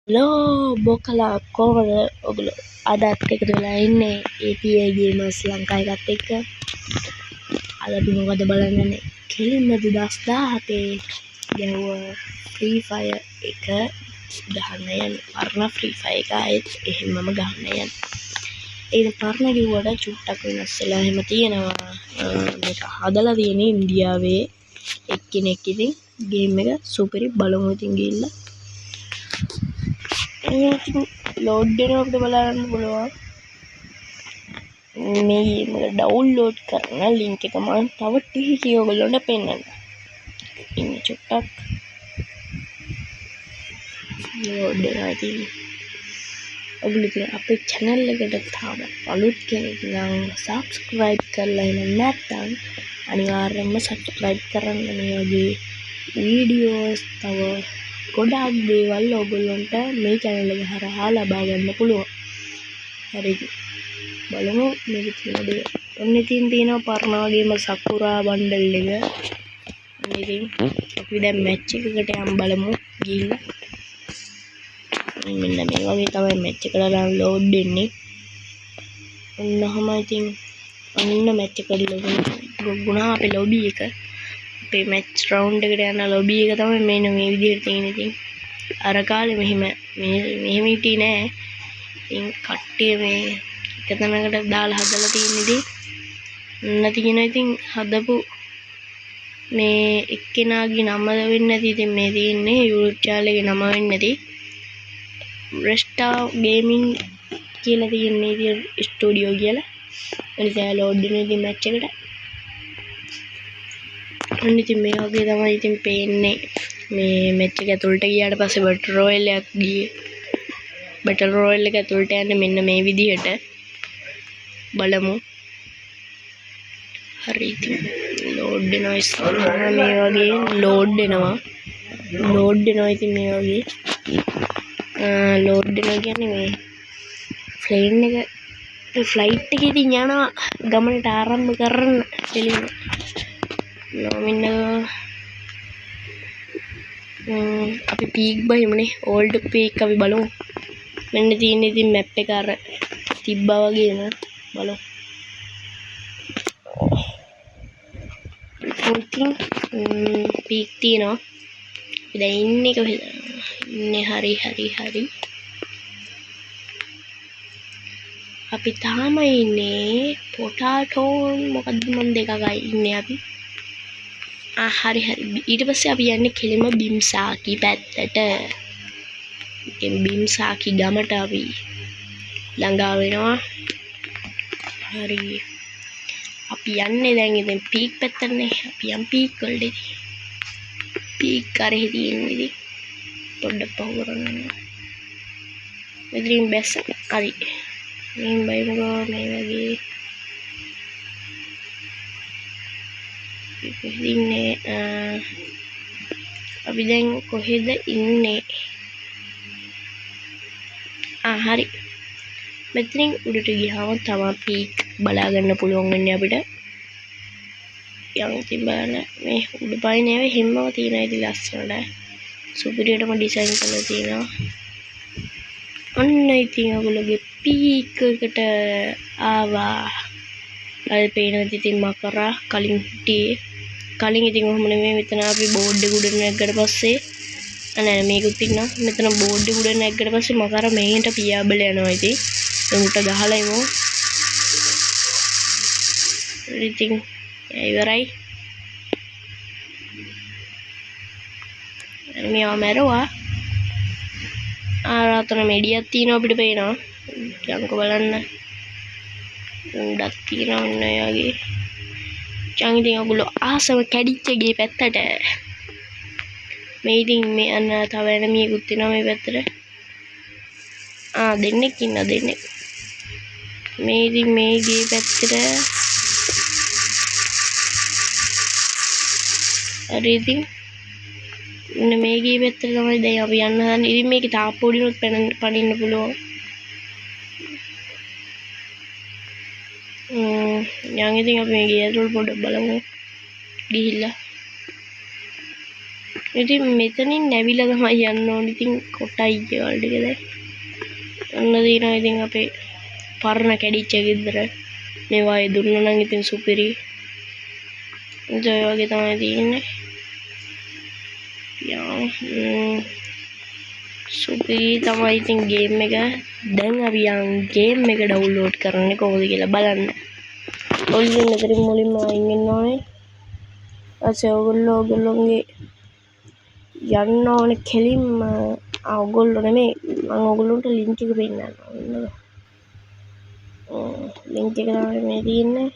බොකලා කොහොමද ඔගොල්ලෝ අදත් එකතු වෙලා ඉන්නේ API Gamers ලංකා එකත් එක්ක. අද අපි මොකද බලන්න යන්නේ? කෙලින්ම 2017 ගැහුව Free Fire එක ගහන්න යන්නේ. පරණ Free Fire එක ආයෙත් එහෙමම ගහන්න යන්නේ. ඒක පරණ කිව්වට චුට්ටක් වෙනස් වෙලා එහෙම තියෙනවා. මේක හදලා තියෙන්නේ ඉන්දියාවේ එක්කෙනෙක්. ඉතින් ගේම් එක සුපිරි බලමු ඉතින් ගිහිල්ලා. ලෝඩ් වෙනවා අපිට බලන්න පුළුවන්. මේ ගේම් එක ඩවුන්ලෝඩ් කරන ලින්ක් එක මම තව ටිකකින් ඔයගොල්ලන්ට පෙන්නන්න. ඉන්න චුට්ටක් ලෝඩ් වෙනවා ඉතින්. ඔයගොල්ලෝ අපේ channel එකට තාම අලුත් කෙනෙක් නම් subscribe කරලා ඉන්න නැත්නම් අනිවාර්යෙන්ම subscribe කරන්න. මේ වගේ වීඩියෝස් තව ගොඩාක් දේවල් ඔයගොල්ලන්ට මේ channel එක හරහා ලබා ගන්න පුළුවන්. හරිද? බලමු මේක තියෙන දේ. ඔන්න ඉතින් තියෙනවා පරණ වගේම සකුරා බණ්ඩල් එක. ඉතින් අපි දැන් මැච් එකකට යමු බලමු ගිහිල්ලා. මෙන්න මේ වගේ තමයි මැච් එකට ලෝඩ් වෙන්නේ. ඔන්නම ඉතින් ඔන්න මැච් එකට ගුණා අපේ ලොබි එක. අපේ මැච් රවුන්ඩ් එකට යන ලොබි එක තමයි මෙන්න මේ විදිහට තියෙන්නේ. ඉතින් අර කාලේ මෙහෙම හිටියේ නෑ. ඉතින් කට්ටිය මේ එක තැනකට දාලා හදලා තියෙන ඉතින් ඔන්න තියෙනවා. ඉතින් හදපු මේ එක්කෙනාගේ නම වෙන්නේ නැති. ඉතින් මේ තියෙන්නේ YouTube channel එකේ නම වෙන්නේ නැති රෙස්ටා ගේමින් කියලා තියෙන්නේ. ඉතින් ස්ටුඩියෝ කියලා. එනිසා ලෝඩ් වෙන ඉතින් මැච් එකට. ඔන්න ඉතින් මේ වගේ තමයි ඉතින් පේන්නේ. මේ මැච් එක ඇතුළට ගියාට පස්සේ බැටල් රොයල් එකක් ගියේ. බැටල් රොයල් එක ඇතුළට යන්නේ මෙන්න මේ විදිහට. බලමු. හරි ඉතින් ලෝඩ් වෙනවා ඉස්සරහා මේ වගේ ලෝඩ් වෙනවා. ඉතින් මේ වගේ ලෝඩ් වෙනවා කියන්නේ මේ ප්ලේන් එක ෆ්ලයිට් එකේ ඉතින් යනවා ගමනට ආරම්භ කරන්න දෙලින්. නොමින්න අපි පීක් බහිමුනේ. ඕල්ඩ් පීක් අපි බලමු. මෙන්න තියෙන්නේ ඉතින් මැප් එක අර තිබ්බා වගේම බලමු. ඉතින් පීක් තියෙනවා. අපි දැන් ඉන්නේ කොහෙද? ඉන්නේ හරි. අපි තාම ඉන්නේ පොටාටෝන් මොකද්ද මන් දෙකකයි ඉන්නේ අපි. හරි. ඊට පස්සේ අපි යන්නේ කෙලිම බිම්සාකි පැත්තට. බිම්සාකි ගමට අපි ළඟා වෙනවා. හරි. අපි යන්නේ දැන් ඉතින් පීක් පැත්තටනේ. අපි යම් පීක් වලට. පීක් කරේ තියෙන්නේ ඉතින් පොඩ්ඩක් පහු කරන්න. මෙතනින් බැස්ස. හරි. මේ බයිමකෝ මේ වගේ ඉන්නේ. අපි දැන් කොහෙද ඉන්නේ? හරි. මෙතනින් උඩට ගියාම තමයි පීක් බලා ගන්න පුළුවන් වෙන්නේ අපිට. යම් ඉතින් බලන්න මේ උඩ පයින් නෙවෙයි හැමම තියෙනවා. ඉතින් ලස්සනට සුපිරියටම ඩිසයින් කරලා තියෙනවා. ඔන්න ඉතින් ඔයගොල්ලෝගේ පීක් එකට ආවා. අය පේනවා ඉතින් මකරා කලින් හිටියේ. කලින් ඉතින් ඔහොම නෙමෙයි. මෙතන අපි බෝඩ් එක උඩ නැග්ගට පස්සේ නෑ මේකුත් ඉන්නවා. මෙතන බෝඩ් එක උඩ නැග්ගට පස්සේ මකරා මෙහෙට පියාඹල යනවා. ඉතින් උන්ට ගහලා ඉමු. ඉතින් ඉවරයි. මේවා මැරුවා. ආරතන මෙඩියක් තියෙනවා අපිට පේනවා. යන්කෝ බලන්න. උඩක් තියෙනවා ඔන්න ඔය වගේ. ඉතින් ඔයගොල්ලෝ ආසම කැඩිච්ච ගේ පැත්තට. මේ ඉතින් මේ අන්න තව එනමියෙකුත් තියෙනවා මේ පැත්තට. දෙන්නෙක් ඉන්නවා දෙන්නෙක්. මේ ඉතින් මේ ගේ පැත්තට. හරි ඉතින් මෙන්න මේ ගේ පැත්තට තමයි දැන් අපි යන්න හදන්නේ. ඉතින් මේකේ තාප්පෝඩිනුත් පනින්න පුළුවන්. ඉතින් අපි මේ ගේ ඇතුළට පොඩ්ඩක් බලමු ගිහිල්ලා. ඉතින් මෙතනින් නැවිලා තමයි යන්න ඕනේ. ඉතින් කොටයි ගෙවල් ටික දැන්. අන්න දිනවා ඉතින් අපේ පරණ කැඩිච්ච ගෙදර. මේවා දුන්නා නම් ඉතින් සුපිරි. ඒ වගේ තමයි තියෙන්නේ. සුපිරි තමයි ඉතින් ගේම් එක. දැන් අපි යන් ගේම් එක ඩවුන්ලෝඩ් කරන්නේ කොහොමද කියලා බලන්න. ඔයගොල්ලෝ මුලින්ම අයින් වෙන්න ඕනේ. ඔයගොල්ලෝගේ යන්න ඕනේ කෙලින්ම ඔයගොල්ලෝ නෙමෙයි මම ඔයගොල්ලන්ට ලින්ක් එක පෙන්නන්නම්. ලින්ක් එක තමයි මේ තියෙන්නේ.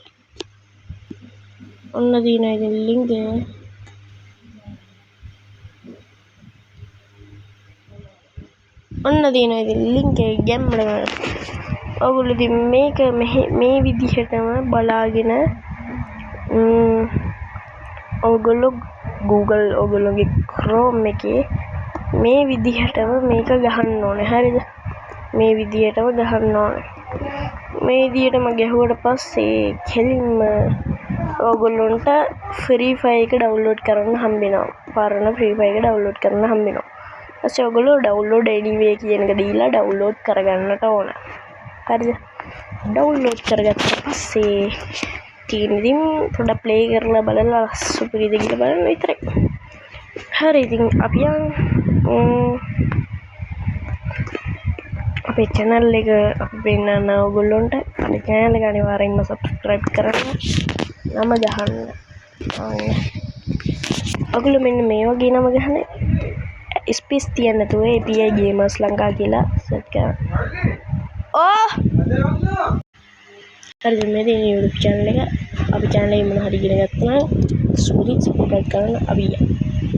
ඔන්න තියෙනවා ඉතින් ලින්ක් එක. ඔන්න තියෙනවා ඉතින් ලින්ක් එක ගැම්මඩම. ඔයගොල්ලෝ ඉතින් මේක මේ විදිහටම බලාගෙන ඔයගොල්ලෝ Google ඔයගොල්ලෝගේ Chrome එකේ මේ විදිහටම මේක ගහන්න ඕනේ. හරිද? මේ විදිහටම ගහන්න ඕනේ. මේ විදිහටම ගැහුවට පස්සේ කෙලින්ම ඔයගොල්ලන්ට Free Fire එක ඩවුන්ලෝඩ් කරන්න හම්බෙනවා. පරණ Free Fire එක ඩවුන්ලෝඩ් කරන්න හම්බෙනවා. ඊපස්සේ ඔයගොල්ලෝ ඩවුන්ලෝඩ් anyway කියන එක දීලා ඩවුන්ලෝඩ් කරගන්නට ඕන. හරිද? ඩවුන්ලෝඩ් කරගත්ත පස්සේ ඉතින් පොඩ්ඩක් ප්ලේ කරලා බලලා සුපිරිද කියලා බලන්න විතරයි. හරි ඉතින් අපි අපේ channel එක අපි පෙන්නන්න ඔයගොල්ලන්ට අපේ channel එක අනිවාර්යෙන්ම subscribe කරන්න. නම ගහන්න. ඔයගොල්ලෝ මෙන්න මේ වගේ නම ගහන්න. ස්පේස් තියන්න නැතුව API Gamers ලංකා කියලා සර්ච් කරන්න. හරිද මේ තියෙන YouTube channel එක. අපි channel එක මොන හරි ඉගෙන ගත්තා නම් සුපිරි සපෝට් කරන්න අපි